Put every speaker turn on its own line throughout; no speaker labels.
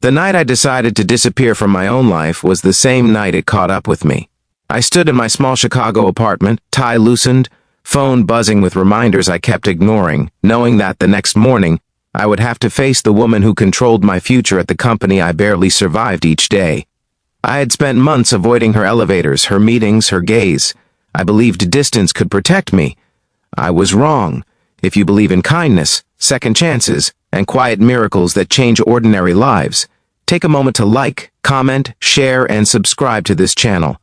The night I decided to disappear from my own life was the same night it caught up with me. I stood in my small Chicago apartment, tie loosened, phone buzzing with reminders I kept ignoring, knowing that the next morning, I would have to face the woman who controlled my future at the company I barely survived each day. I had spent months avoiding her elevators, her meetings, her gaze. I believed distance could protect me. I was wrong. If you believe in kindness, second chances, and quiet miracles that change ordinary lives, take a moment to like, comment, share, and subscribe to this channel.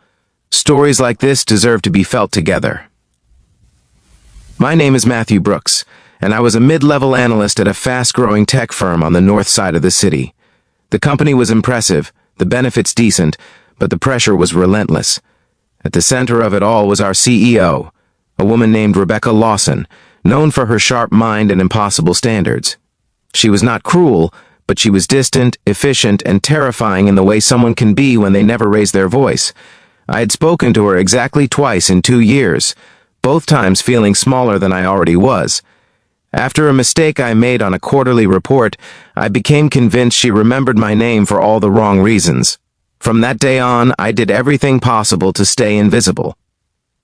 Stories like this deserve to be felt together. My name is Matthew Brooks, and I was a mid-level analyst at a fast-growing tech firm on the north side of the city. The company was impressive, the benefits decent, but the pressure was relentless. At the center of it all was our CEO, a woman named Rebecca Lawson, known for her sharp mind and impossible standards. She was not cruel, but she was distant, efficient, and terrifying in the way someone can be when they never raise their voice. I had spoken to her exactly twice in 2 years, both times feeling smaller than I already was. After a mistake I made on a quarterly report, I became convinced she remembered my name for all the wrong reasons. From that day on, I did everything possible to stay invisible.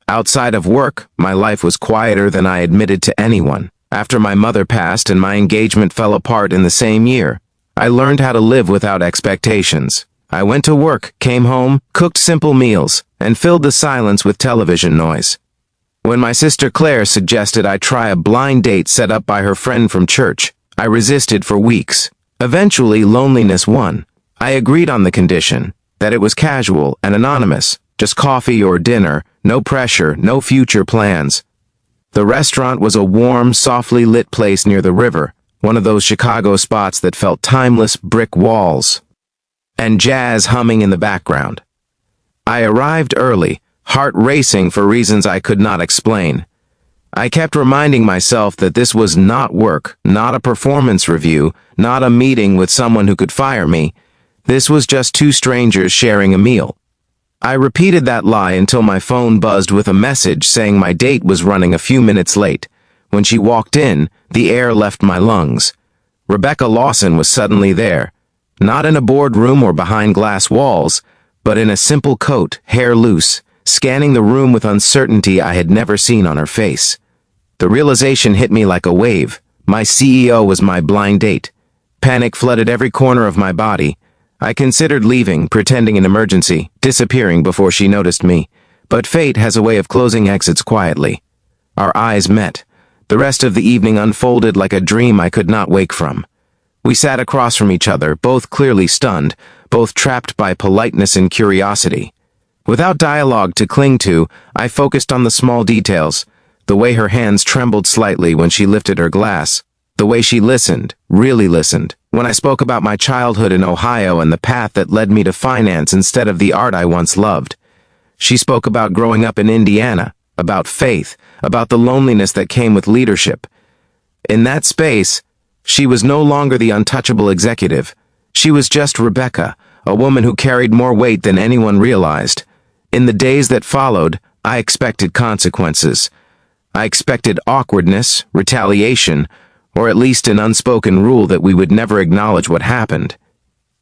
Outside of work, my life was quieter than I admitted to anyone. After my mother passed and my engagement fell apart in the same year, I learned how to live without expectations. I went to work, came home, cooked simple meals, and filled the silence with television noise. When my sister Claire suggested I try a blind date set up by her friend from church, I resisted for weeks. Eventually, loneliness won. I agreed on the condition that it was casual and anonymous, just coffee or dinner, no pressure, no future plans. The restaurant was a warm, softly lit place near the river, one of those Chicago spots that felt timeless, brick walls, and jazz humming in the background. I arrived early, heart racing for reasons I could not explain. I kept reminding myself that this was not work, not a performance review, not a meeting with someone who could fire me. This was just two strangers sharing a meal. I repeated that lie until my phone buzzed with a message saying my date was running a few minutes late. When she walked in, the air left my lungs. Rebecca Lawson was suddenly there, not in a boardroom or behind glass walls, but in a simple coat, hair loose, scanning the room with uncertainty I had never seen on her face. The realization hit me like a wave. My CEO was my blind date. Panic flooded every corner of my body. I considered leaving, pretending an emergency, disappearing before she noticed me. But fate has a way of closing exits quietly. Our eyes met. The rest of the evening unfolded like a dream I could not wake from. We sat across from each other, both clearly stunned, both trapped by politeness and curiosity. Without dialogue to cling to, I focused on the small details, the way her hands trembled slightly when she lifted her glass, the way she listened, really listened, when I spoke about my childhood in Ohio and the path that led me to finance instead of the art I once loved. She spoke about growing up in Indiana, about faith, about the loneliness that came with leadership. In that space, she was no longer the untouchable executive. She was just Rebecca, a woman who carried more weight than anyone realized. In the days that followed, I expected consequences. I expected awkwardness, retaliation, or at least an unspoken rule that we would never acknowledge what happened.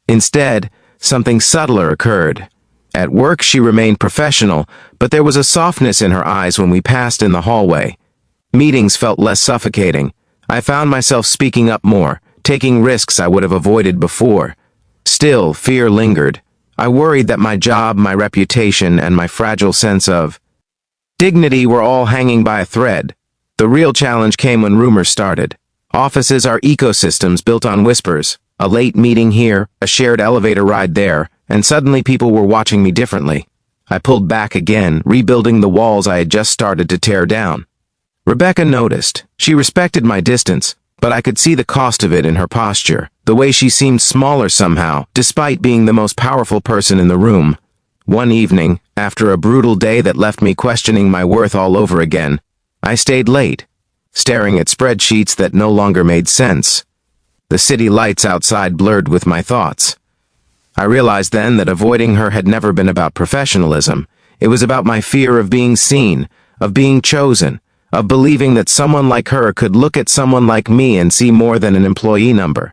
Instead, something subtler occurred. At work, she remained professional, but there was a softness in her eyes when we passed in the hallway. Meetings felt less suffocating. I found myself speaking up more, taking risks I would have avoided before. Still, fear lingered. I worried that my job, my reputation, and my fragile sense of dignity were all hanging by a thread. The real challenge came when rumors started. Offices are ecosystems built on whispers. A late meeting here, a shared elevator ride there, and suddenly people were watching me differently. I pulled back again, rebuilding the walls I had just started to tear down. Rebecca noticed. She respected my distance, but I could see the cost of it in her posture, the way she seemed smaller somehow, despite being the most powerful person in the room. One evening, after a brutal day that left me questioning my worth all over again, I stayed late, staring at spreadsheets that no longer made sense. The city lights outside blurred with my thoughts. I realized then that avoiding her had never been about professionalism. It was about my fear of being seen, of being chosen, of believing that someone like her could look at someone like me and see more than an employee number.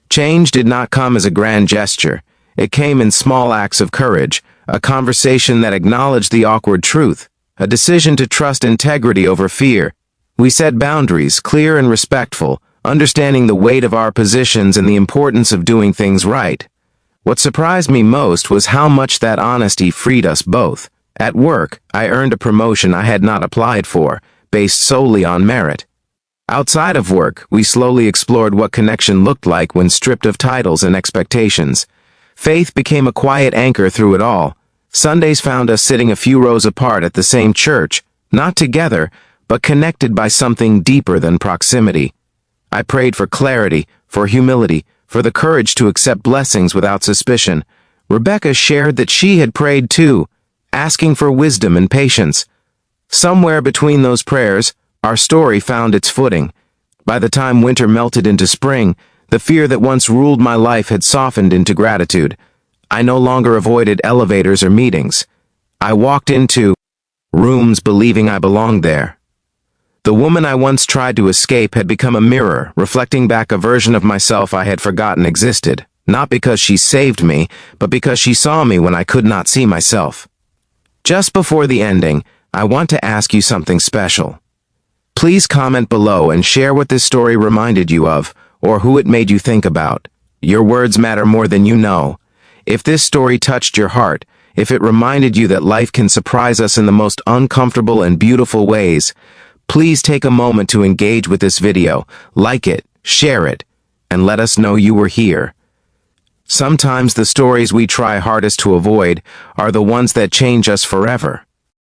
Change did not come as a grand gesture. It came in small acts of courage, a conversation that acknowledged the awkward truth, a decision to trust integrity over fear. We set boundaries, clear and respectful, understanding the weight of our positions and the importance of doing things right. What surprised me most was how much that honesty freed us both. At work, I earned a promotion I had not applied for, based solely on merit. Outside of work, we slowly explored what connection looked like when stripped of titles and expectations. Faith became a quiet anchor through it all. Sundays found us sitting a few rows apart at the same church, not together, but connected by something deeper than proximity. I prayed for clarity, for humility, for the courage to accept blessings without suspicion. Rebecca shared that she had prayed too, asking for wisdom and patience. Somewhere between those prayers, our story found its footing. By the time winter melted into spring, the fear that once ruled my life had softened into gratitude. I no longer avoided elevators or meetings. I walked into rooms believing I belonged there. The woman I once tried to escape had become a mirror, reflecting back a version of myself I had forgotten existed, not because she saved me, but because she saw me when I could not see myself. Just before the ending, I want to ask you something special. Please comment below and share what this story reminded you of, or who it made you think about. Your words matter more than you know. If this story touched your heart, if it reminded you that life can surprise us in the most uncomfortable and beautiful ways, please take a moment to engage with this video, like it, share it, and let us know you were here. Sometimes the stories we try hardest to avoid are the ones that change us forever.